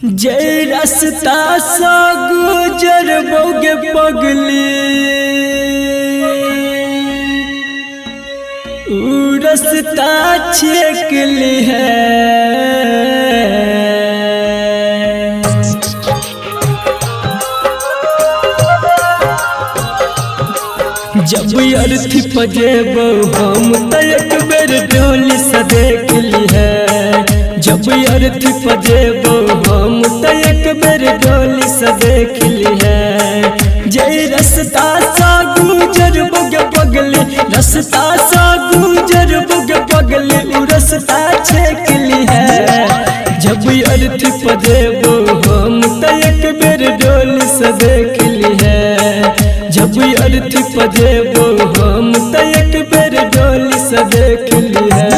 जय रास्ता सा गुजर बोगे पगली रास्ता छेक ली है। जब अर्थी पजेबो हम त एक बेर डोली से देख ली है। जब अर्थी पजेबो हम त एक बेर डोली से देख ली है। जय रास्ता सा गुजर बोगे पगली रास्ता सा गुजर बोगे पगली उ रास्ता छेक ली है। जब अर्थी पजेबो हम त एक बेर डोली से देख ली है। जब अर्थी पजेबो हम त एक बेर डोली से देख ली है।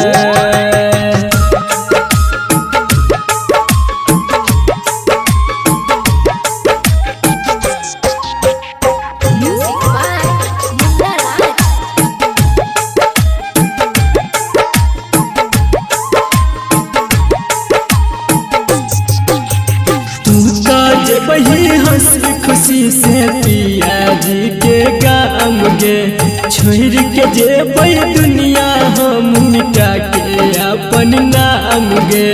वही हंसी खुशी से पिया जी के गाम गे छोड़ के जेबै दुनिया हम मिटा के अपन नाम गे।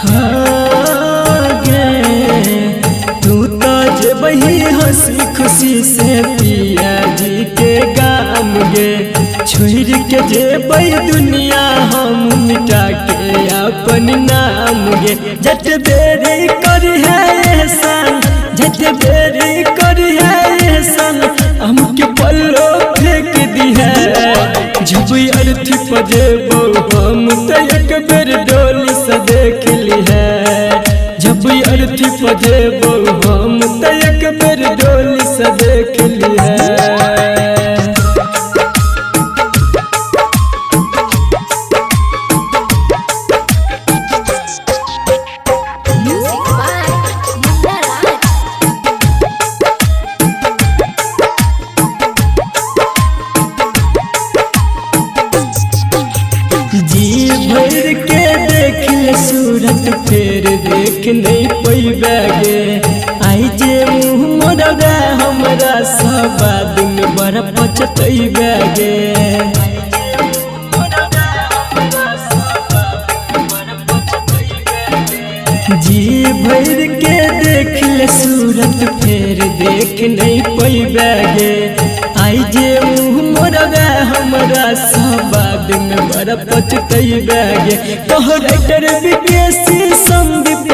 हाँ गे तू तो जेबै हंसी खुशी से पिया जी के गाम गे छोड़ के जेबै दुनिया हम मिटा के अपन नाम गे। जत बेरी करी है एहसान जत बेरी करी है एहसान हमके पल्लो फेंक दी है। जब अर्थी पजेबो हम त एक बेर डोली से देख ली है। जब अर्थी पजेबो हम त एक बेर डोली से देख ली है। भर के देख ले सूरत फिर देख नहीं पैबे गे। आई जे मुँह मोरबे हमरा सब दिन बड़ पछतैबे गे। जी भर के देख ले सूरत फिर देख नहीं पैबे गे। आई जे मुँह मोरबे हमरा सब दिन बड़ पछतैबे गे। कहो राइटर विकेसी संदीप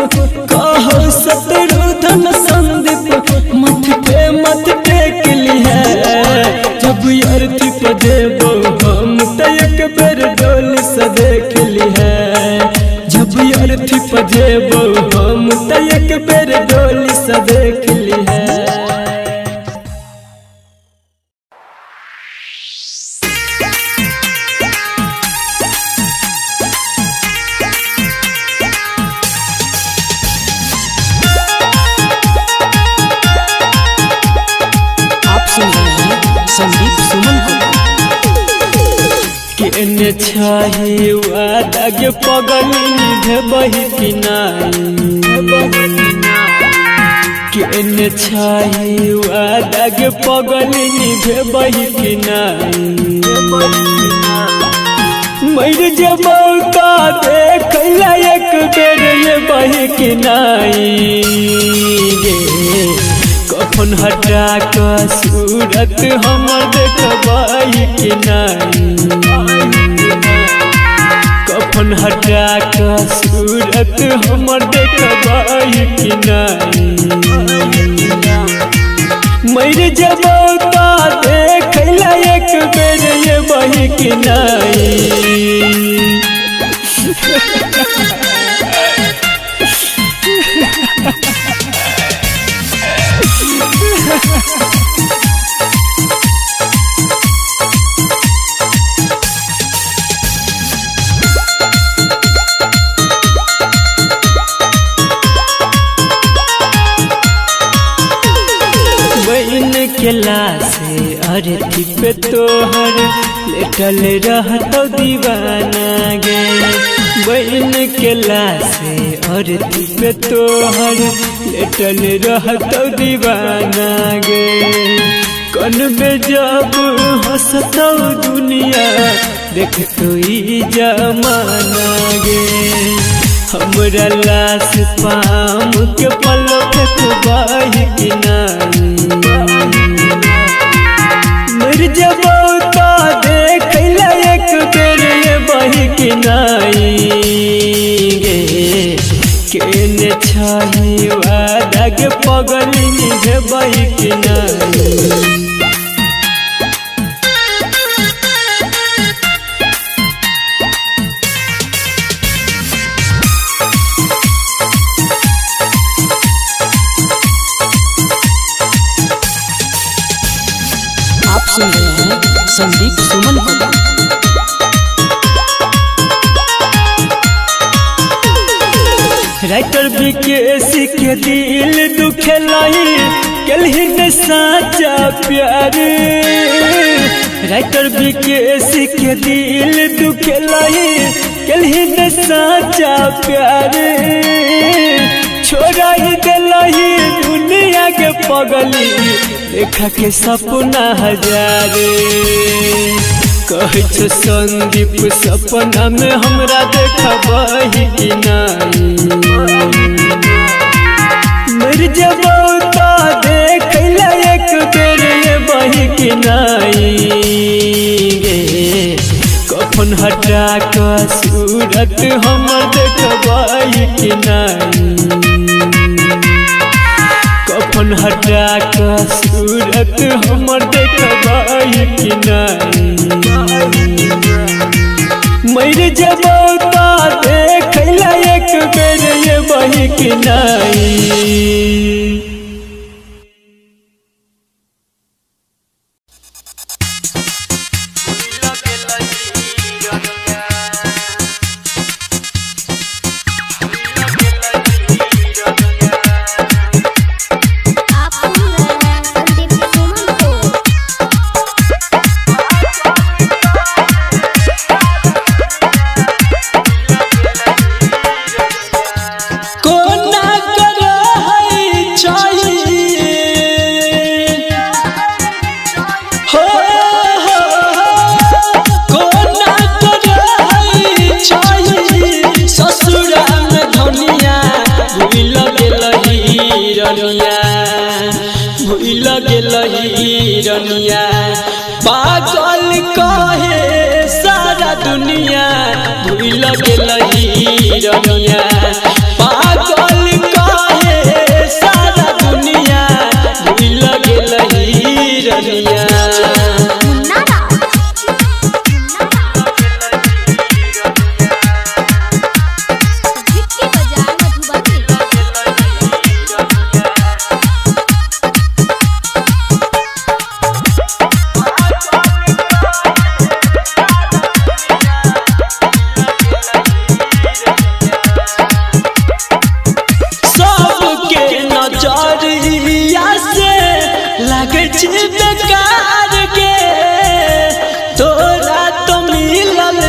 कहो शत्रुघ्न संदीप मत पे मत टेक ली है। जब अर्थी पजेबो हम त एक बेर डोली से देख ली है। जब अर्थी पजेबो हम त एक बेर डोली से देख ली है। संदीप सुमन केने छाही वादा के पगली निभबही कि नहीं। केने छाही वादा के पगली निभबही कि नहीं। मर जबौ का देख एक बेर ये बही कि नहीं गे। कफन हटा कर सूरत हमर देखबै कि नहीं। कफन हटा कर सूरत हमर देखबै कि नहीं। मर जबौ का देख एक बेर ये बही कि नहीं। केला से अर्थी पे तोहर लेटल रहतो दीवाना गे। बहन के लासे और पे तोहर लेटल रहत दीवाना गे कौन बेजब हंसतौ दुनिया देख तो ई जमाना गे हमरा लाश पाम के पलक बाही किनारी मर जबौ तो देख एक बेर ये बही किनारी गे केने छाही वादा के पगली निभे बही किनारी सुन रहे हैं संदीप सुमन को। राइटर विकेश के दिल दुखेलाई कलहिन साचा प्यार राइटर विकेश के दिल दुखेलाई कलहिन साचा प्यार छोड़ाई दिलही दुनिया के पगली देखा के सपना हजारे कह संदीप सपना में हमरा देखबही कि नहीं मर जबौ तो देख एक बेर ये बही कि नहीं गे कफन हटा कर सूरत हमर देखबही कि नहीं कफन हटा कर सूरत हमर देखबही कि नहीं मर जबौ तो देख एक बेर ये बही कि नहीं। भूल गेलही रनिया पागल कहे सारा दुनिया भूल गेलही रनिया पागल कहे सारा दुनिया भूल गेलही रनिया। बेकार के तोरा तो मिलल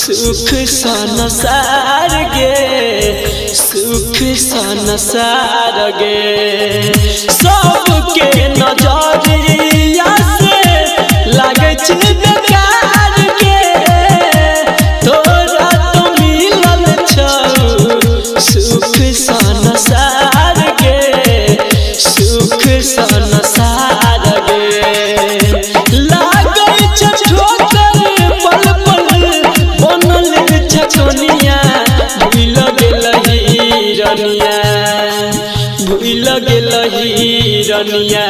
सुख संसार गे सुख संसार गे सबके नजरिया से लागे बेकार के तोरा तो मिलल सुख संसार गे सुख संसार गे लागे ठोकर पल पल बनल छछनिया भूल गेलही रनिया भूल गेलही रनिया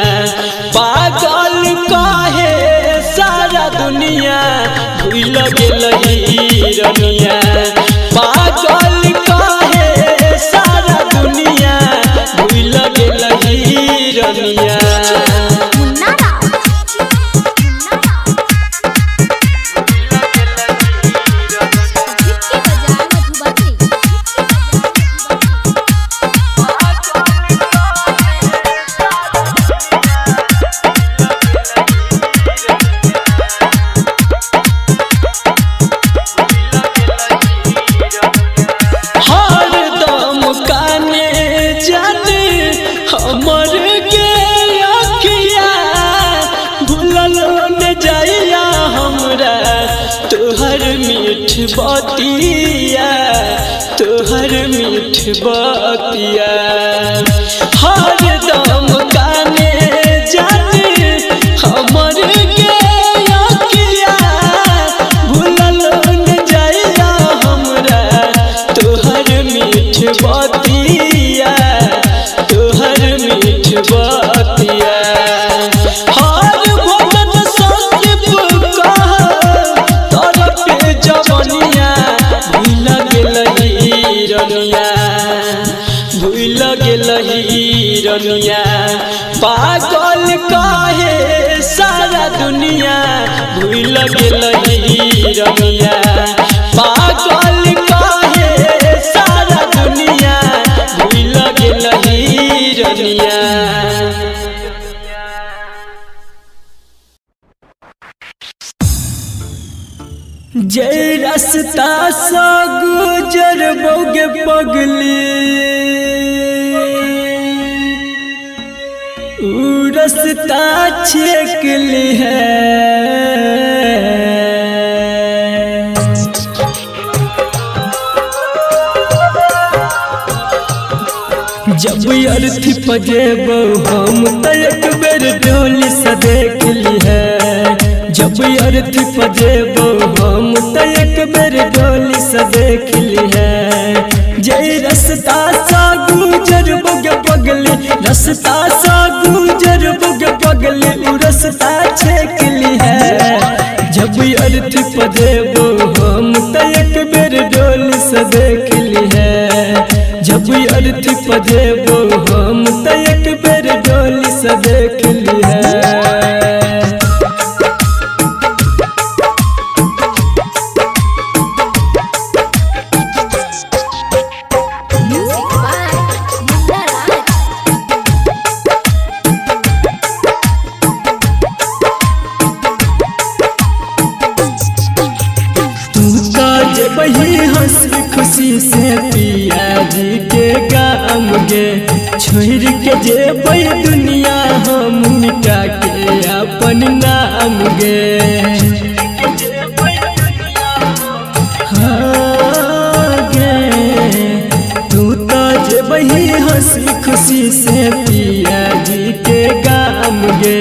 पागल कहे सारा दुनिया भूल गेलही रनिया पागल कहे सारा दुनिया भूल गेलही रनिया। बतिया तोहर मीठ बतिया हर दम गाने जाने हमर के अखिया भूलल न जाइया हमरा तोहर मीठ बतिया तोहर मीठ बतिया हर भजन संदीप कह तोर पे जवनिया भूल गेलही रनिया भूल गेलही रनिया पागल कहे सारा दुनिया भूल गेलही रनिया पागल कहे सारा दुनिया भूल गेलही रनिया। जय रास्ता सा गुजर बोगे पगली उ रास्ता छेक ली है जब अर्थी पजेबो हम त एक बेर डोली से देख ली है जब अर्थी पजेबो हम त एक बेर डोली से देख ली है जय रास्ता सा गुजर बोगे पगली रास्ता सा गुजर बोगे पगली उ रास्ता छेक ली है जब अर्थी पजेबो हम त एक बेर डोली से देख ली है जब अर्थी पजेबो हम त एक बेर डोली से देख ली है। बही हंसी खुशी से पिया जी के गाम गे छोड़ के जेबै दुनिया हम मिटा के अपन नाम गे हाँ गे तू तो जेबही हंसी खुशी से पिया जी के गाम गे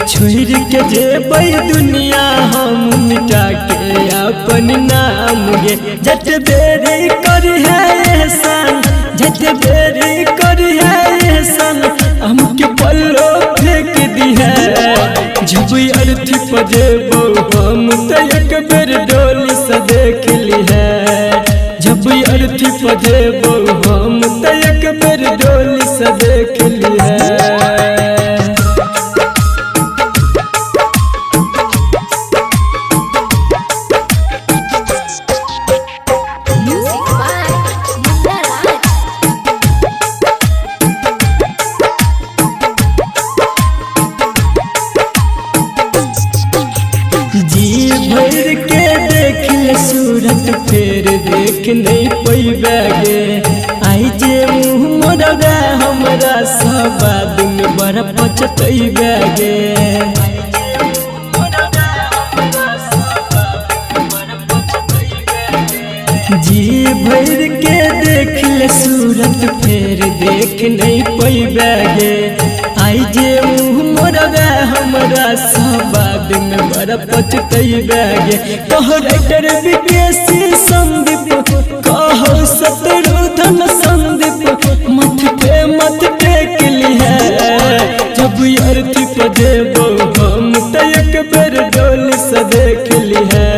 छोड़ के जेबै दुनिया हम मिटा के अपन नाम गे जट बेरी कर है एहसान जट बेरी कर है एहसान हमके पल्लो फेंक दी है जब अर्थी पजेबो हम त एक बेर डोली से देख ली है जब अर्थी पजेबो हम त एक बेर डोली से देख ली है। भर के देख ले सूरत फेर देख नहीं पैबे गे आई जे मुँह मोरबे हमरा सब दिन बड़ा पछतैबे गे जी भर के देख ले सूरत फेर देख नहीं पैबे गे आई जे मुँह मोरबे हमरा सब दिन बड़ा पछतैबे गे कहो राइटर विकेसी संदीप कहो शत्रुघ्न संदीप मत टेक ली है जब अर्थी पजेबो हम त एक बेर डोली से देख ली है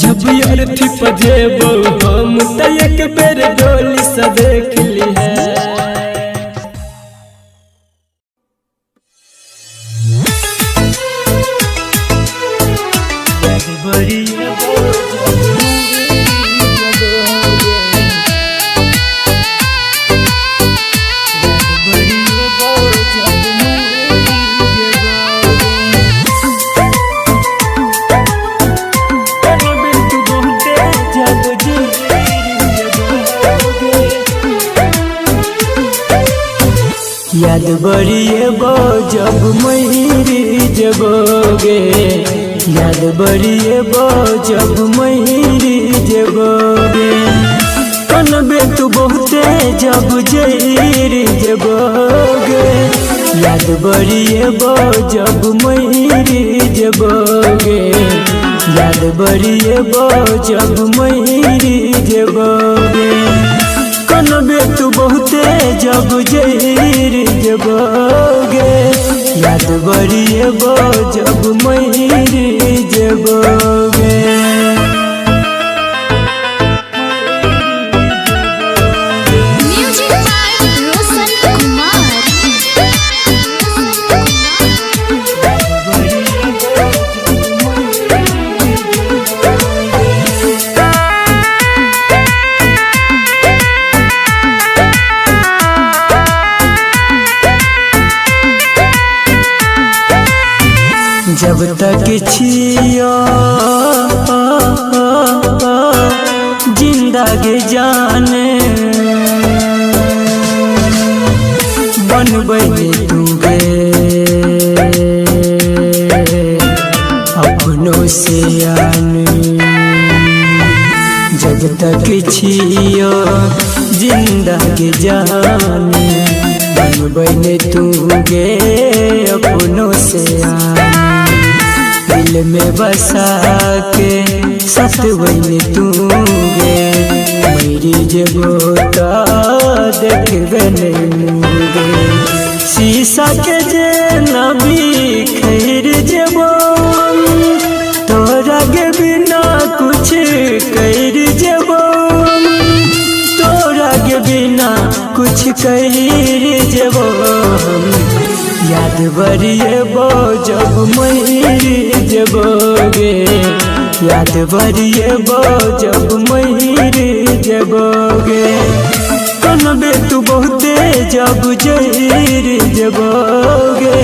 जब अर्थी पजेबो हम त एक बेर डोली से देख ली है। याद बड़ी बो जब मेरी जबोगे याद बड़िए बो जब मैरी जबोगे कनबे तू बहुते जब जैरी जबोगे याद बड़िए बो जब मैरी जबोगे याद बड़िए बो जब मैरी जबोगे कनबे तू बहुते जब जैरी जबोगे याद बड़िए बो जब मैरी जबोगे जब तक छियो जिंदगी जाने बनबै तुगे अपनों से आने जब तक छियो जिंदगी जाने बनबै तुगे अपनों से आने दिल में बसा के सतवैन तुगे मेरी जबोता देखबे नहीं शीशा के जे नबी खैर जबो तोरा के बिना कुछ कर जबो तोरा के बिना कुछ कर जबो याद बड़िए बो जब मैरी जबोगे याद बड़िए बो जब मैरी जबोगे कनबे तू बहुते जब जैरी जबोगे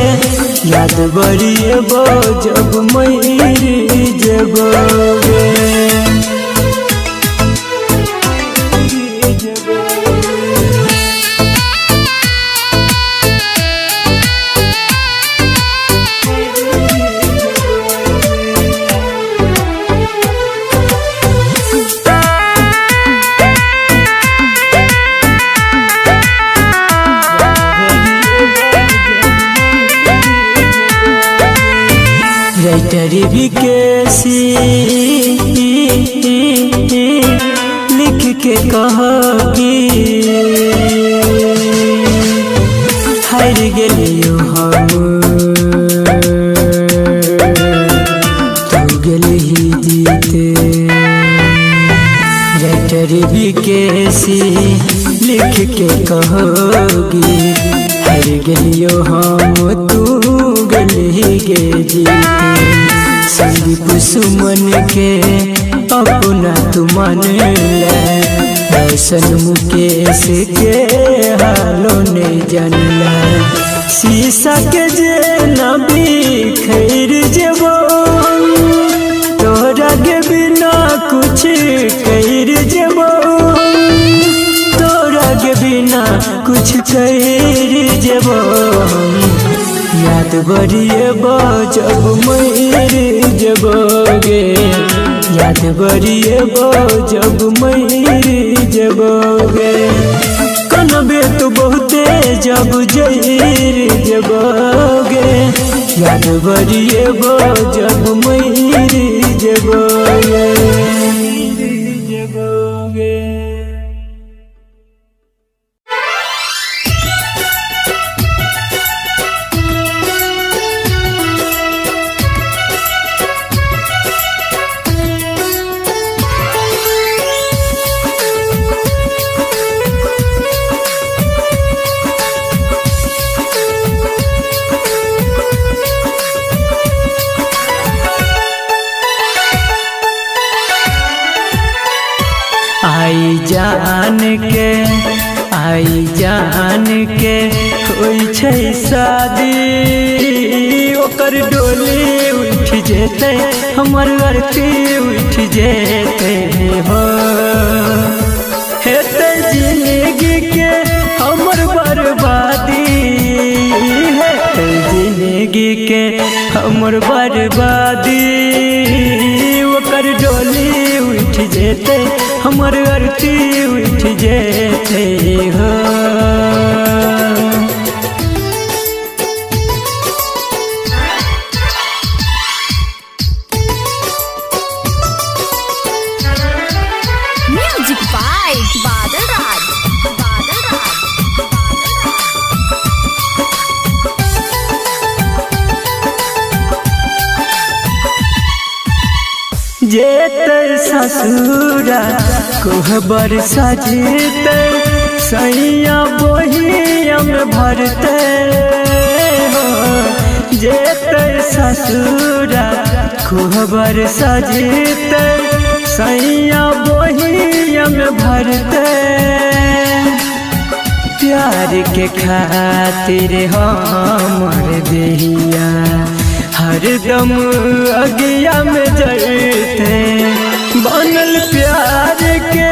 याद बड़िए बो जब मैरी जबोगे भी कैसी लिख के कहोगी हार गेलियो हम तू गेलही जीते राइटर भी कैसी लिख के कहोगी हार गेलियो हम तू गेलही गे जीते संदीप सुमन के अपना तू मान ले रोशन मुकेश के हालों ने जान ले शीशा के जे नबी खैर जबो तोरा के बिना कुछ कर जबो तोरा के बिना कुछ कर जबो याद बड़िए बो जब मैरी जबोगे याद बड़िए बो जब मैरी जबोगे कनबे तू बहुते जब जैरी जबोगे याद बड़िए बो जब मैरी जबोगे आई जान के होई छै शादी ओकर डोली उठ जेते हमर लड़की उठ जेते हो हेते जिंदगी के हमर बर्बादी हेते जिंदगी के हमर बर्बादी ओकर डोली उठ जेते हमर आरती उठ जेते हो। म्यूजिक बाय बादल राज। जेते ससुरा कोहबर सजते सैया बोहिया में भरते हो। जेते ससुरा कोहबर सजते सैया बोहिया में भरते। प्यार के खातिर हमर देहिया हरदम अगिया में जलते। बनल प्यार के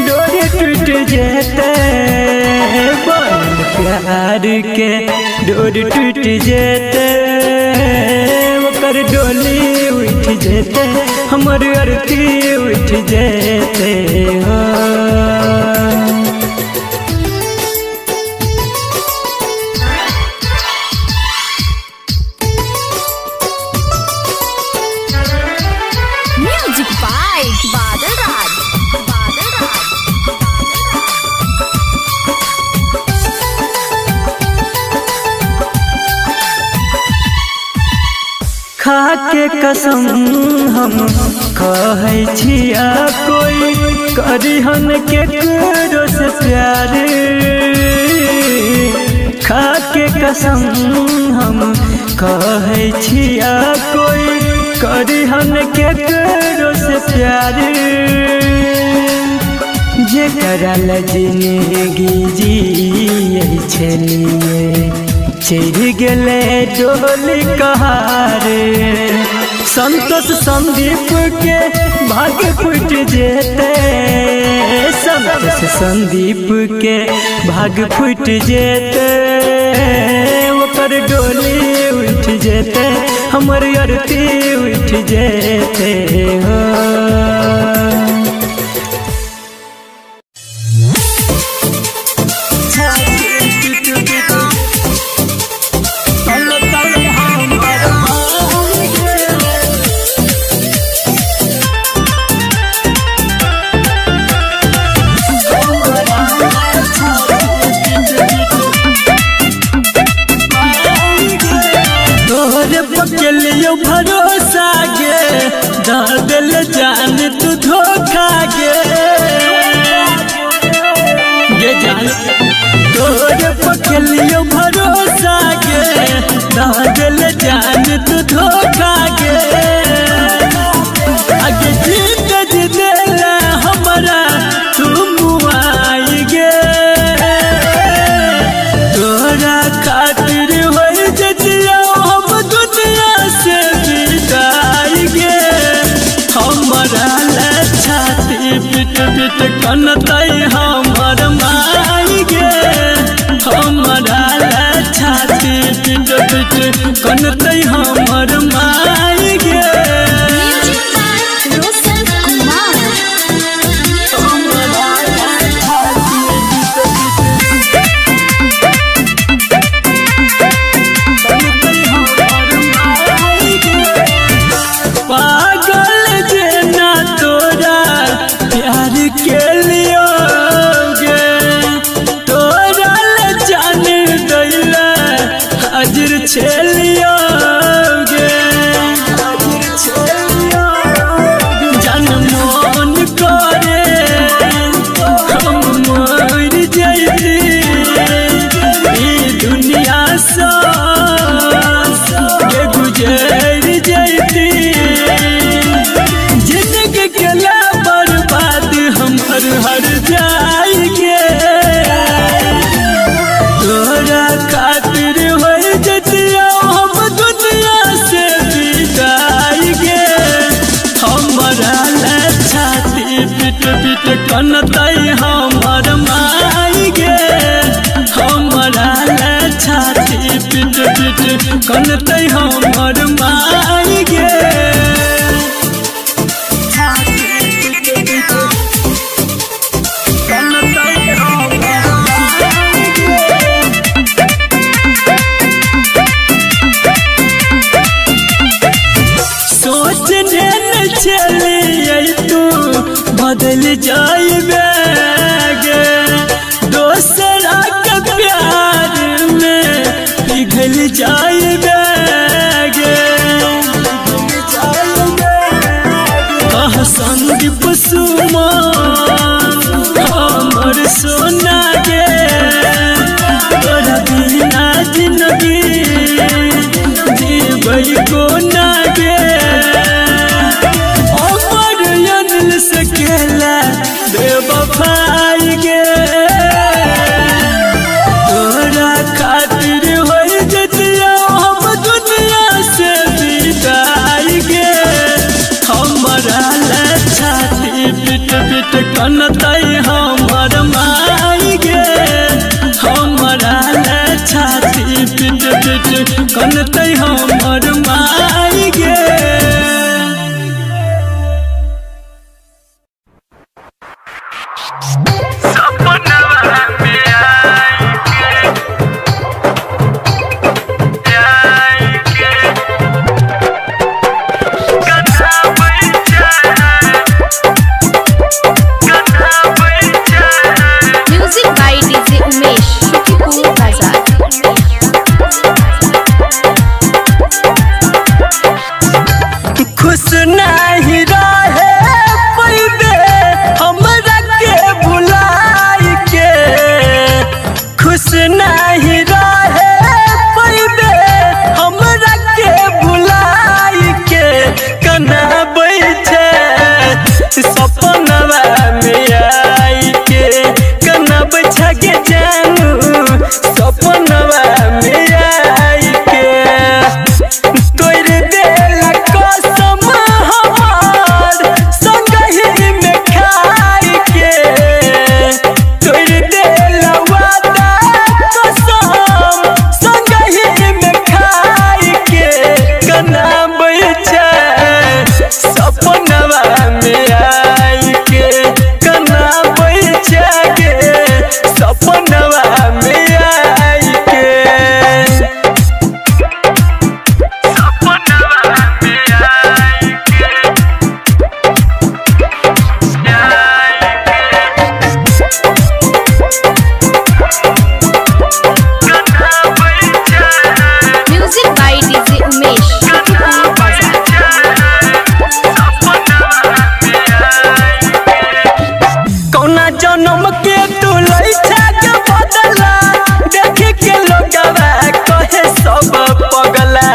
डोरी टूट जेते बनल प्यार के डोरी टूट जेते ओकर डोली उठ जेते हमर आरती उठ जेते हो। म्यूजिक बाय बादल राज। खाके कसम हम कहै छिया कोई करिहन केकरो से प्यार। खाके कसम हम कहै छिया कोई करिहन केकरो से प्यार। जेकरा जिंदगी जियै छलिए चढ़ गले डोली कहारे। संतोष संदीप के भाग्य फूट जेते संतोष संदीप के भाग्य फूट जेते ओकर डोली उठ जेते हमर आरती उठ जेते हो। भरोसा गे दिल जान तू धोखा गे जान तोर पकलियो भरोसा गे दिल जान तू धोखा गे। आगे जीत दिल हमारा तुम आई गे तोरा खातिर हो जिया हम दुनिया से बिदाई गे। हमारा छाती पिट पिट कनतई हमर माई गे हमारा छाती पिट पिट कनतई हमर माई गे। छेलियोगे जन मन करे हम मर जैती दुनिया से गुजर जैती। जिंदगी के ला बर्बाद हमर हर जाएंगे तोरा खातिर हो जतिया हम दुनिया से बिदाई गे। हमारा छाती पिट पिट कनतई हमर माई गे हमारा छाती पिट पिट कनतई हमर माई गे। बदल जाइबे गे दोसरा के प्यार में पिघल जाइबे गे कह संदीप सुमन हमर सोना गे तोरा बिना जिंदगी जीबै कोना गे अमर अनिल से कहला बेवफाई गे तोरा खातिर होई जतिया हम दुनिया से विदाई गे हमारा छाती पिट पिट कनतई हमर माई गे हमारा छाती पिट पिट कनतई हमर माई गे Music by DJ Umesh, Shukipur Bazaar. खुश नहीं रहे पैबे हमरा के भुलाई के खुश नहीं रहे पैबे हमरा के भुलाई के कना बैठे सपनवा में आई के कना बैठा के जानू सपनवा में आई के तोर देला कसम हमार संगही में खाई के तोर देला वादा कसम संगही में खाई के कना बैठे सपनवा में आई के कना बैठे के सपनवा में आई के Music by DJ Umesh, Shukipur Bazaar. कौना जन्म के तू लइछा के बदला देख के लोगवा कहे सब पगला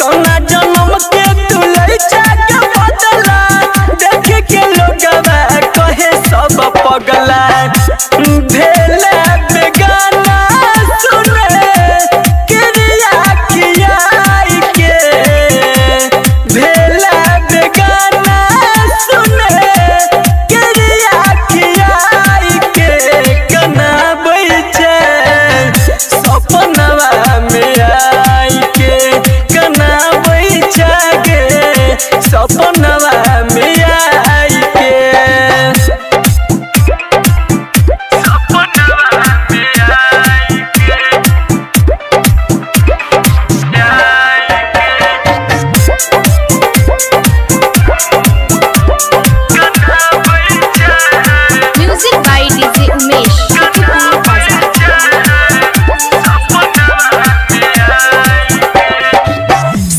कौना जन्म के तू लइछा के बदला देख के लोगवा कहे सब पगला भेला बेगाना सुने क्रिया खियाई के भेला बेगाना सुने क्रिया खियाई के कना बैठे सपनवा में आई के कना बैठे के सपनवा में आई के Music by DJ Umesh, Shukipur Bazaar.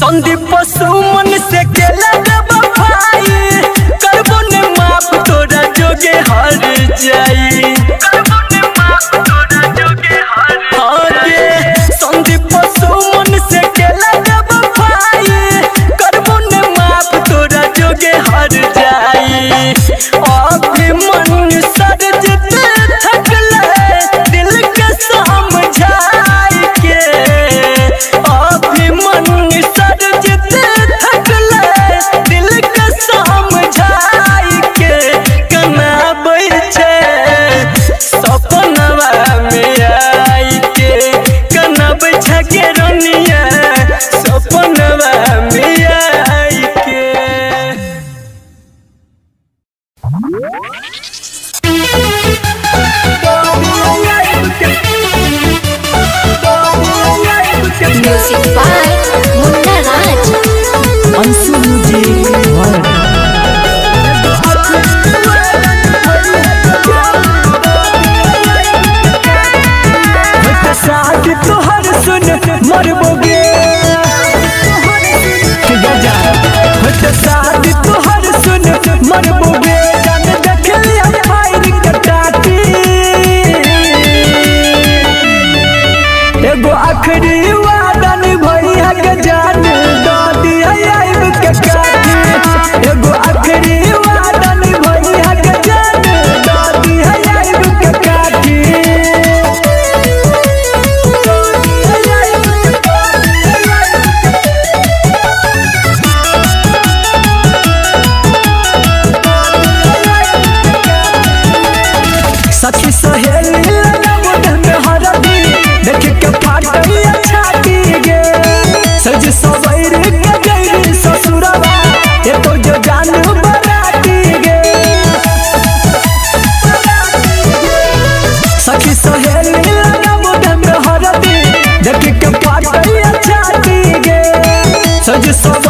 Sandeep Suman से केला बेवफाई करबो ने माफ तोरा जोगे हर जाई हाँ गे संदीप सुमन से केला बेवफाई करबो ने माफ तोरा जोगे हर जाई अभिमन्यु सरजित थकले दिल के समझाई के अभिमन्यु सरजित थकले दिल के समझाई के कना बैठे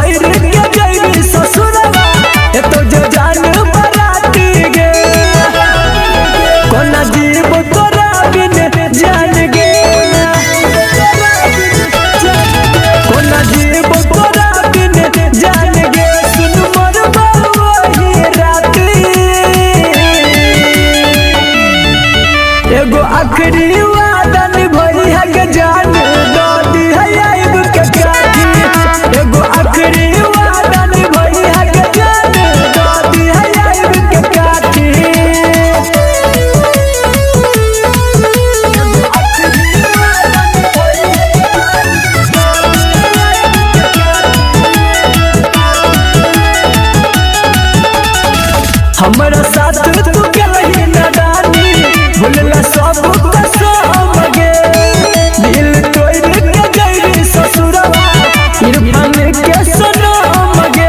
पैर के जैबी ससुरवा तो जो जान बराती गे कोना जीव तोरा बिन जान गे कोना जीव तोरा बिन जान गे सुन मोर वही राती एगो आखिरी वादा निभाई है के जान दादी है आइब के काठी एगो आखिरी वादा निभाई है के जान दादी है आइब के काठी हमारा साथ तू कहीं न डाली भूलला सब कसम गे दिल तोड़ के गई ससुरवा इरफान के सनम गे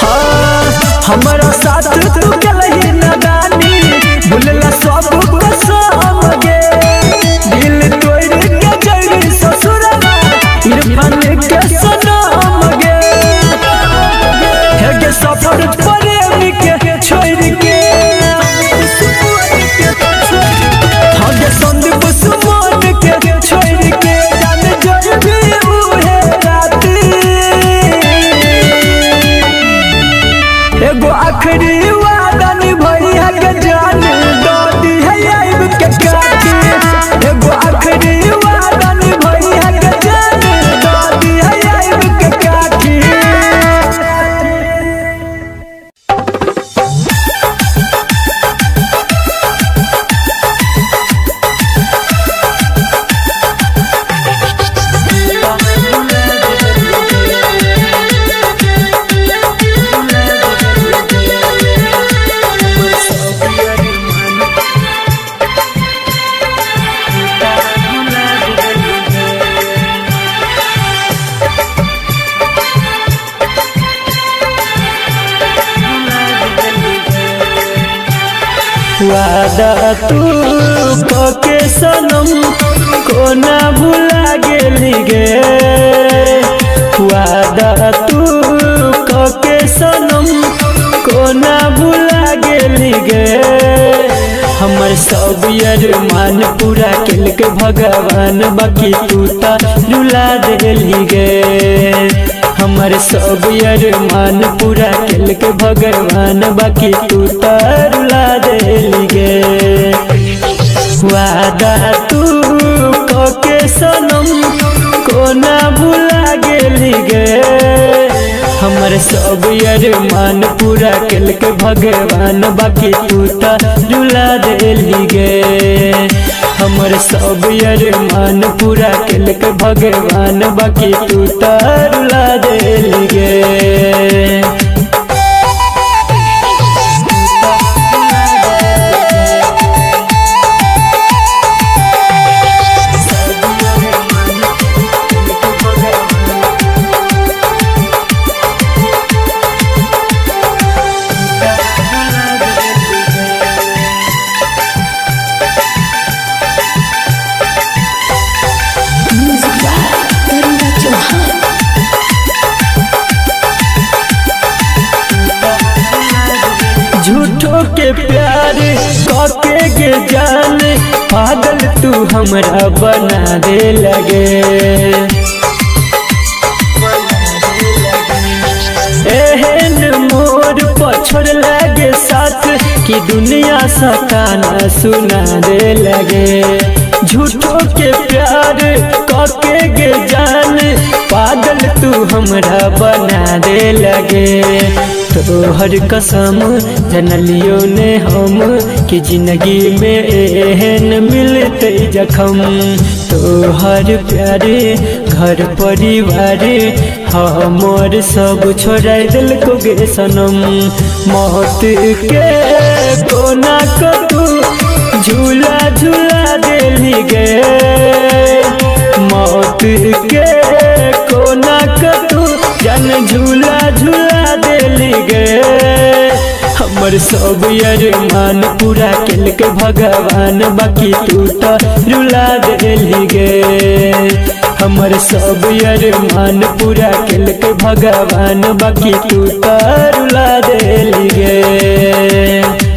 हाँ हमारा साथ तू कहीं न डाली भूलला सब कसम गे दिल तोड़ के गई ससुरवा इरफान के सनम गे है सफर प्रेमी के छोड़ के हगे संदीप सुमन के छोड़ के जान जइबी उहे राती एगो आखिरी वादा निभाई है के जान दादी है आइब के काठी एगो आखिरी वादा निभाई है के जान दादी है आइब के काठी वादा तू के सनम कोना भुला गेली गे वादा तू के सनम कोना भुला गेली गे हमर सब अरमान पूरा केल के भगवान बाकी तू ता रुला देली गे हमर सब अरमान पूरा केल के भगवान बाकी तू ता रुला देली गे वादा तू के सनम कोना भुला गेली गे हमर सब अरमान पूरा केल के भगवान बाकी तू ता रुला देली गे हमर सब अरमान पूरा केल के भगवान बाकी तू ता रुला देली गे झूठो के प्यार कके गे जान पागल तू हमरा बना दे लगे एहन मोर पछड़ लगे साथ कि दुनिया सताना सुना दे लगे झूठो के प्यार कके गे जान पागल तू हमरा बना दे लगे तोहर कसम जनलियो ने हम कि जिंदगी में एहन मिलते जखम तोहर प्यारे घर परिवार हमर सब छोड़ा दिल को गे सनम मौत के कोना को तू झूला झूला देली गे मौत के कोना को तू जन झूला झूला देली गे हमर सब अरमान पूरा केल के भगवान बाकी तू तो रुला देली गे हमर सब अरमान पूरा केल के भगवान बाकी तू तो रुला देली गे।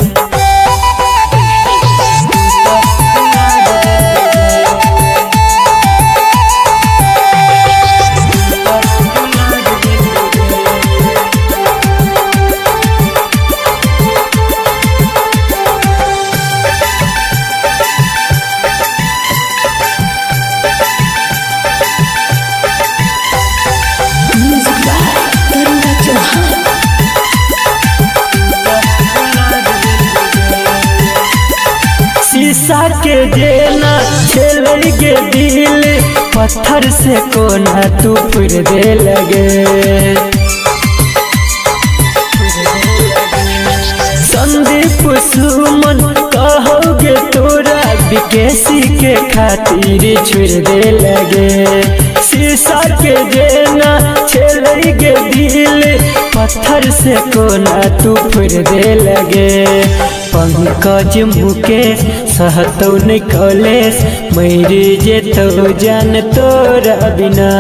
शीशा के जेना छेल गे दिल पत्थर से कोना तू फिर दे लगे। संदीप सुमन कहोगे तोरा विकेसी के खातिर छोड़ दे लगे। शीशा के जेना छेल गे दिल पत्थर से कोना तू फिर दे लगे। पंकज मुकेश सहतो नहीं कॉलेज मेरी जे तो जान तोरा बिना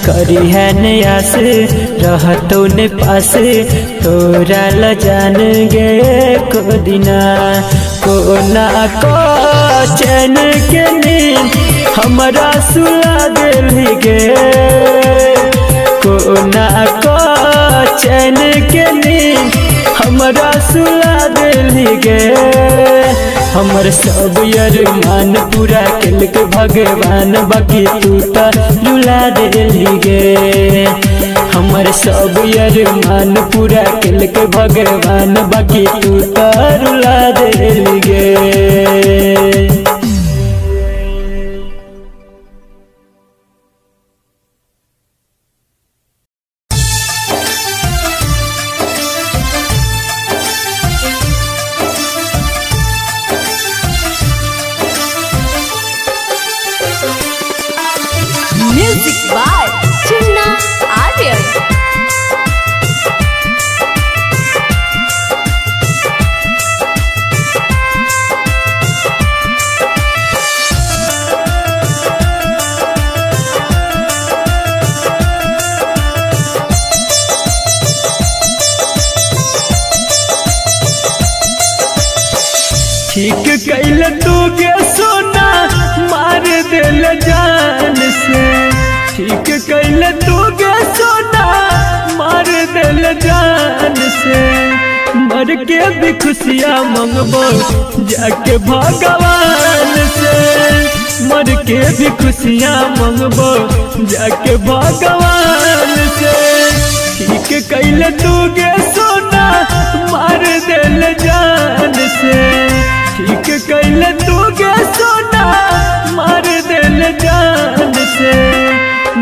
करी है नयास रहतो ने पास तोरा ल जान गे को दिना कोना को चैन के नींद हमारा सुला दिल गे। कोना को चैन के नींद हमारा सुला दिल गे। हमर सब अरमान पूरा केल के भगवान बाकी तू तो रुला दिल गे। हमर सब अरमान पूरा केल के भगवान बाकी तू तो रुला दिल गे। Music by Chinna Aryan. ठीक कैल तू गे सोना मार दिल जान से। ठीक कैल तू गे सोना मार दिल जान से। मर के भी खुशियाँ मंगबो जाके भगवान से। मर के भी खुशियाँ मंगबो जाके भगवान से। ठीक कैल तू गे सोना मार दिल जान से। ठीक कैल तू गे सोना मार दिल जान से।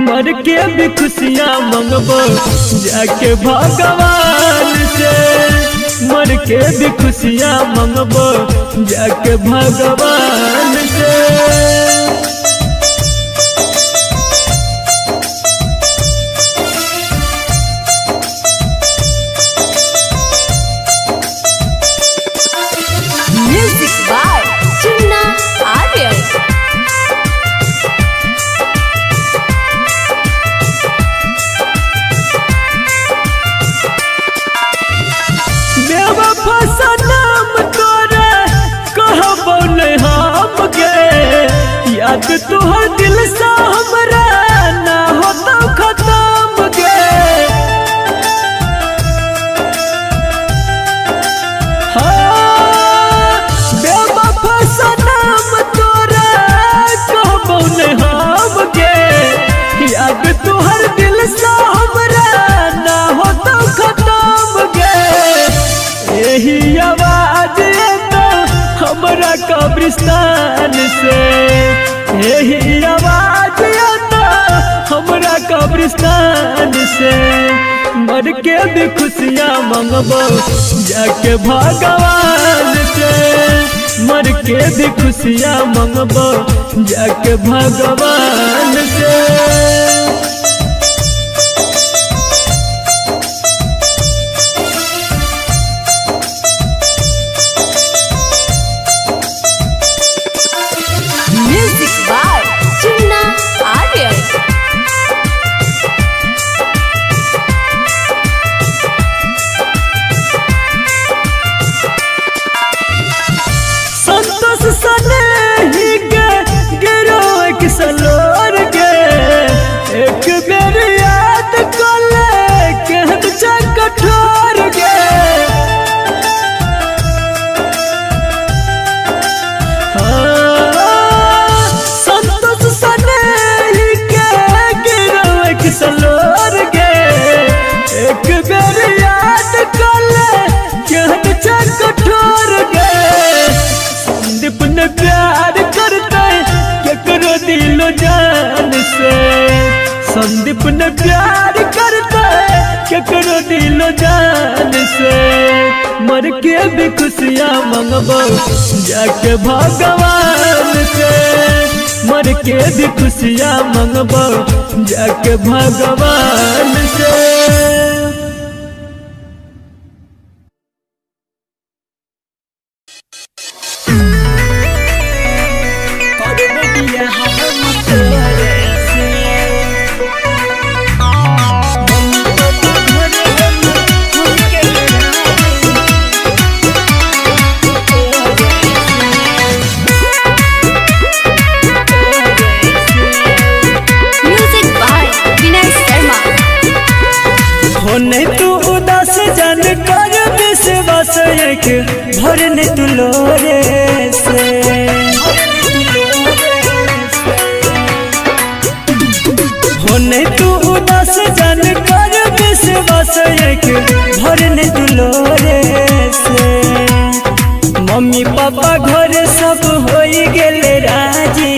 मर के भी खुशियाँ मंगबो जाके भगवान से। मर के भी खुशियाँ मंगबो जाके भगवान से। Music by Chinna Aryan. बेवफा सनम तोरे कहबो नहीं हम गे। याद तोहर दिल सा हमरा ना होता खत्म गे। बेवफा सनम तोरे कहबो नहीं हम गे। याद तोहर दिल सा हमरा ना होता खत्म गे। यही आवाज तो हमरा कब्रिस्तान से। यही आवाज तो हमरा कब्रिस्तान से। मर के भी खुशियाँ मंगबो जाके भगवान से। मर के भी खुशियाँ मंगबो जाके भगवान से। Music by Chinna Aryan. Sandeep ने प्यार करता है केकरो दिलो जान से, मर के भी खुशियाँ मंगबो जाके भगवान से, मर के भी खुशियाँ मंगबो जाके भगवान से। भरने तू लोरे से होने तू उदास जान कर विश्वास भरने तू लोरे से। मम्मी पापा घर सब होई गेले राजी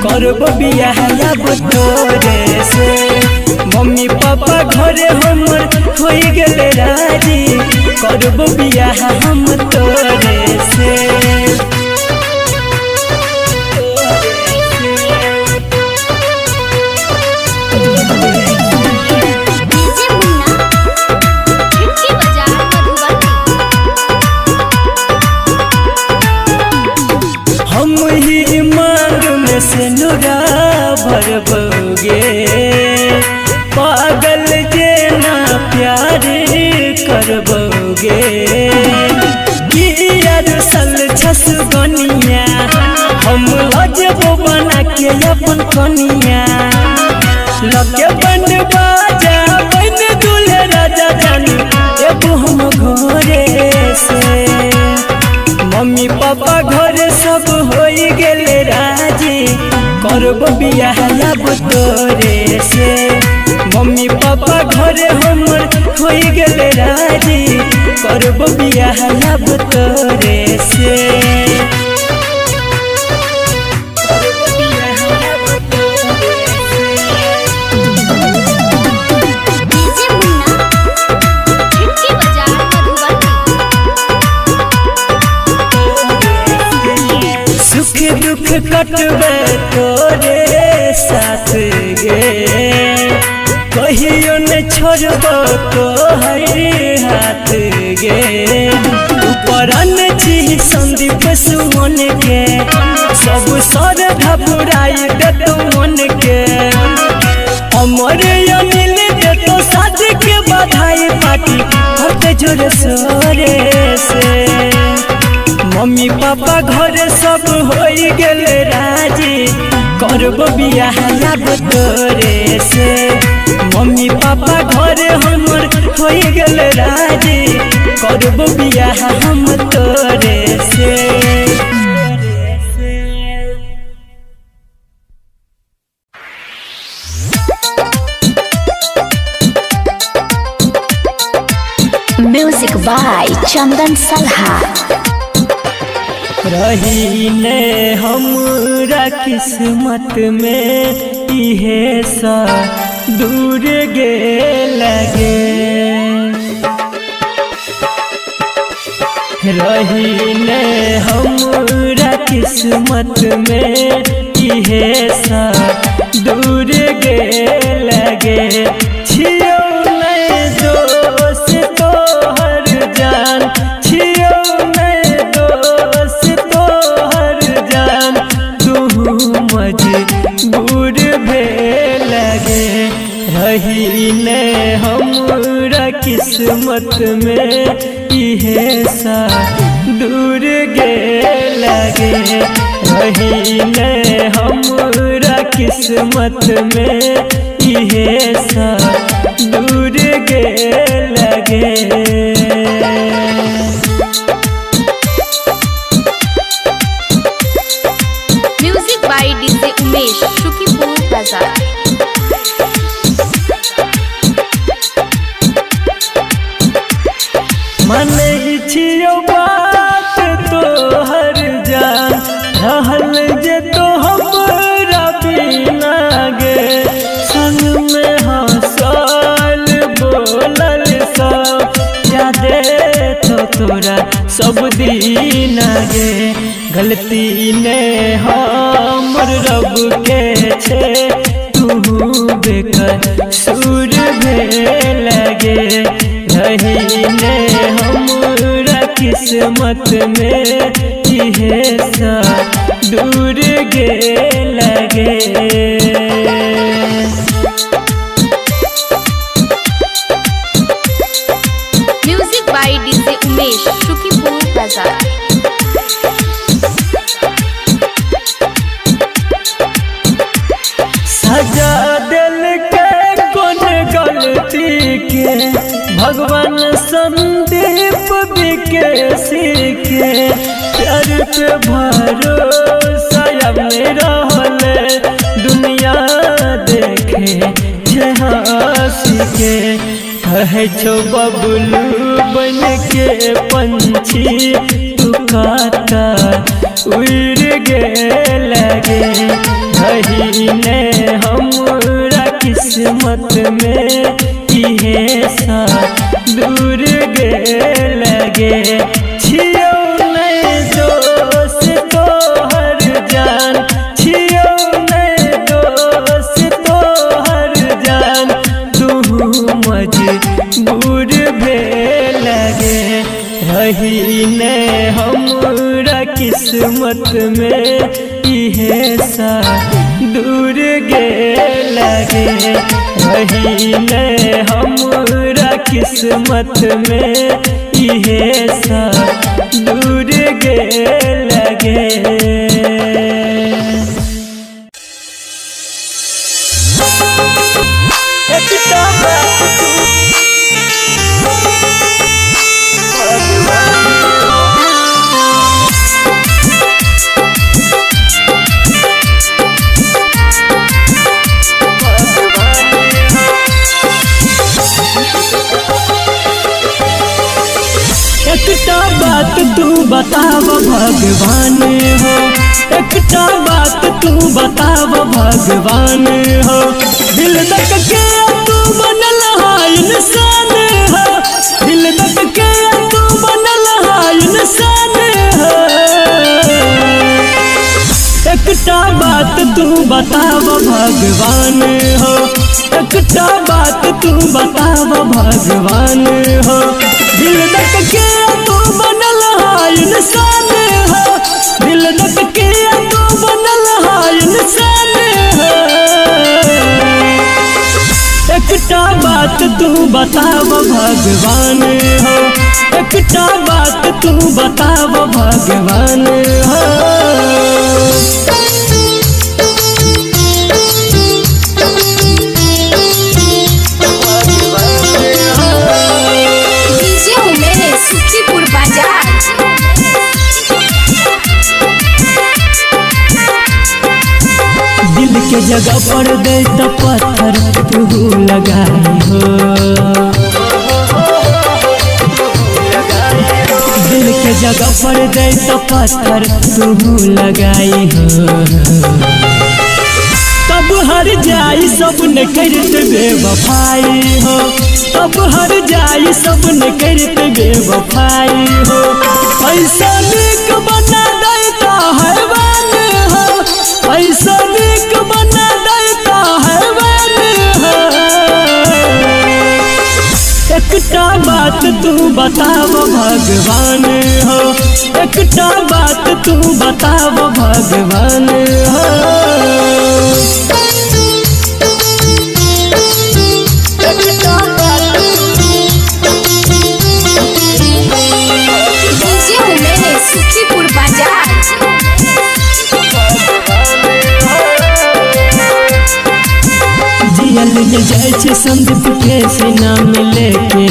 करब बियाह अब तोरे से, मम्मी पापा घर हमर होई गेले राजी करब बियाह हम तोरे से। हम ही मांग में से नुरा भरबोगे, पागल जे ना प्यार करबोगे, सल छस गनिया हम लजबो बना के अपन कनिया, लगे बन बाजा बन दूल्हे राजा जानी एगो हम घरे से। मम्मी पापा घर सब होई गेले राजी करब बियाह अब तोरे से, मम्मी पापा घर हमर होई गेले राजी करब बियाह अब तोरे से। सुख दुख कटबे तोरे साथ गे, कहियो न छोड़बो तोहरे हाथ गे, उपरन छी संदीप सुमन के सब सर घबराई देतो मन के, अमर अनिल देतो शादी के बधाई पार्टी करते जोर सोरे से। मम्मी पापा घर सब होई गेले राजी करब बियाह अब तोरे से, मम्मी पापा घर हमर होई गेले राजी करब बियाह हम तोरे से। म्यूजिक बाय चंदन सलहा। रही ने हमरा किस्मत में इहे सा दूर गे लगे, रही ने हमरा किस्मत में इहे सा दूर गे लगे, छियो नहीं दोस्त तोहर जान, छियो नहीं दोस्त तोहर जान, तू मजबूर भे लगे, रही ने हमरा किस्मत में इहे सा दूर गे लगे, रही ने हमरा किस्मत में इहे सा दूर गे लगे। Music by DJ Umesh, Shukipur बाजार। मन छियो बात तोहर जान, रहल जे तो हमरा बिना गे, संग सब दिन गे गलती ने हमर रब के छे तू बेकर सुर भेल गे रही ने हमरा किस्मत में इहे सा दूर गे लगे। Music by DJ Umesh Shukipur बाजार। सजा दिल के कौन गलती के भगवान संदीप विकेसी के प्यार पे भरोसा मेरा रहल दुनिया देखे हंसी के कहे छो बबलू बन के पंछी तू काता उड़ गे लगे रही ने हमरा किस्मत में इहे सा दूर गे लगे। छियो नहीं दोस्त तो हर जान छियो नहीं दोस्त तो हर जान तू मजबूर भे लगे रही ने हमरा किस्मत में इहे सा दूर गे लगे रही ने हमरा किस्मत में इहे सा दूर गे लगे। एकटा बात तू बताव भगवान हो एकटा बात तू बताव भगवान हो दिल तक के तू बनल है इंसान हो दिल तक के तू बनल है इंसान हो। एकटा बात तू बताव भगवान हो एकटा बात तू बताव भगवान हो दिल तक के तू बनल है इंसान हो दिल तक के तू बनल है इंसान हो। एकटा बात तू बताव भगवान हो एकटा बात तू बताव भगवान हो। शुकीपुर बाजार। दिल के जगह पर दे तो पत्थर तू लगाई हो दिल के जगह पर दे तो पत्थर तू लगाई हो तब हर जाई सब न करते बेवफाई हो तब हर जाई सब न करते बेवफाई हो ऐसा निक बना देता हैवान हो ऐसा निक बना देता हैवान हो। एकटा बात तू बताव भगवान हो एकटा बात तू बताव भगवान हो। शुकीपुर बाजार। जियल में जाय छे संदीप के से नाम लेके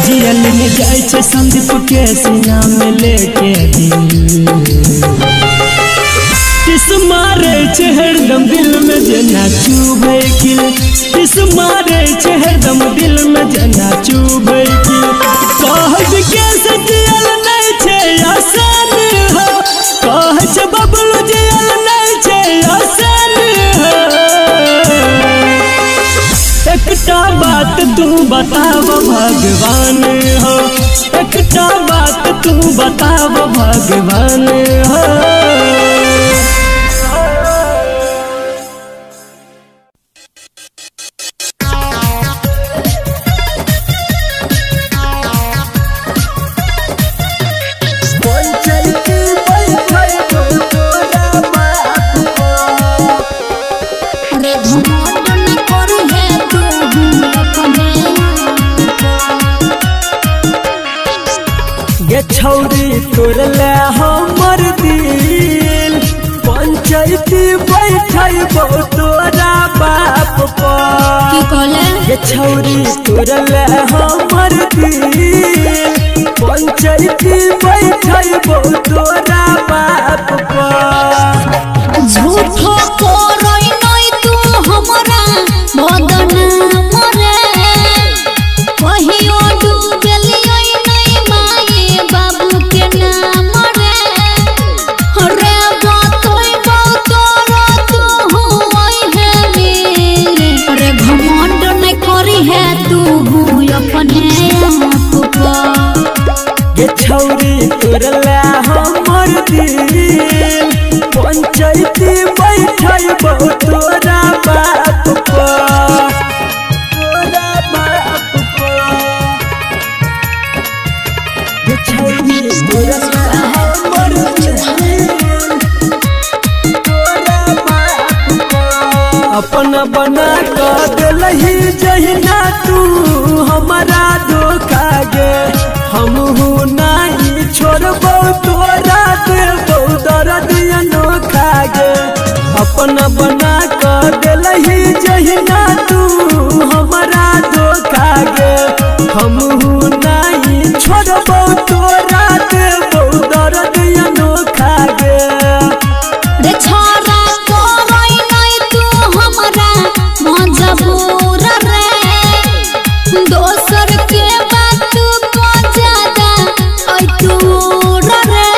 जियल में जाय छे संदीप के से नाम लेके किस मारे छे हरदम दिल में जना चुभे किल किस मारे छे हरदम दिल में जना चुभे किल कहब के से जियल नहीं छे आसान हो कह छे बबलू जियल नहीं छे आसान हो। एकटा बात बात तू बताव भगवान हो, एकटा बात तू बताव भगवान हो। गे छौरी तोरले हमर दिल, पंचायती बैठबो तोरा बाप पर। की कहले गे छौरी तोरले हमर दिल, पंचायती बैठबो तोरा बाप पर। झूठो कोरई नहीं तू हमरा बदनाम रे, कहियो डूबलियो नहीं माए बाबू के नाम रे। रे बातोई तोरो तू होई है मेरे, रे घमंड नहीं करी है तू अपने आप पर। गे छौरी तोरले हमर दिल, पंचायती बैठबो तोरा बाप पर। तोरा बाप पर गे छौरी तोरले हमर दिल, तोरा बाप पर। अपना बना कर देलही जहिना तू हमारा धोखा गे, हमहू नहीं छोड़बो तोरा देबो दर्द अनोखा गे। अपना बना कर देलही जहिना तू हमारा धोखा गे, हमहू नहीं छोड़बो तोरा देबो दर्द अनोखा गे। रे छोरा कोरई नहीं तू हमरा मजबूर रे, दोसर के बात को ज्यादा आई दूर रे।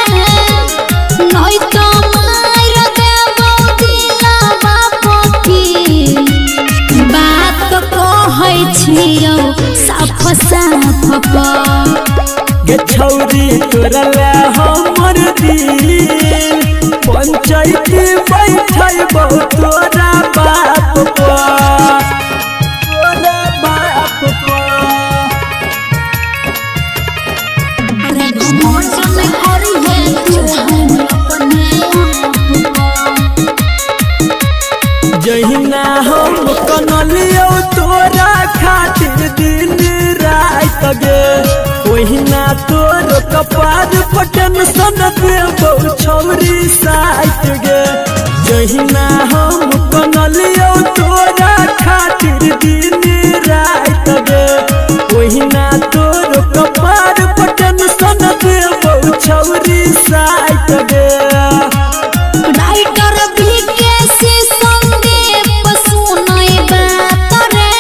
नहीं तो मार देबो दिलवा पकी, बात कहै छियौ साफ साफ पर। गे छौरी तोरले हमर दिल, पंचायती बैठबो तोरा बाप पर। तोरा बाप पर रे घमंड नहीं करी है तू अपने आप पर। जहिना हम कनलियो तोरा खातिर दिन रात गे, ओहिना तोर कपार पटन सन देबो छौरी साथ गे। जहिना हम कनलियो तोरा खातिर दिन रात गे, ओहिना तोर कपार पटन सन देबो छौरी साथ गे। राइटर विकेश संदीप सुनई बात रे,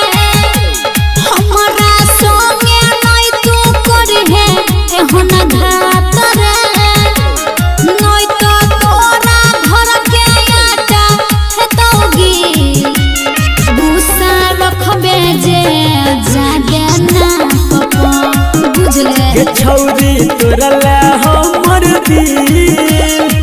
हमरा संगे नहीं तू करी है एहन घात रे। नहीं तो तोरा घर के आटा हेतौगी, गुस्सा रखबे जे जागे ना पपा। बुझले गे छौरी तोरले हमर दिल,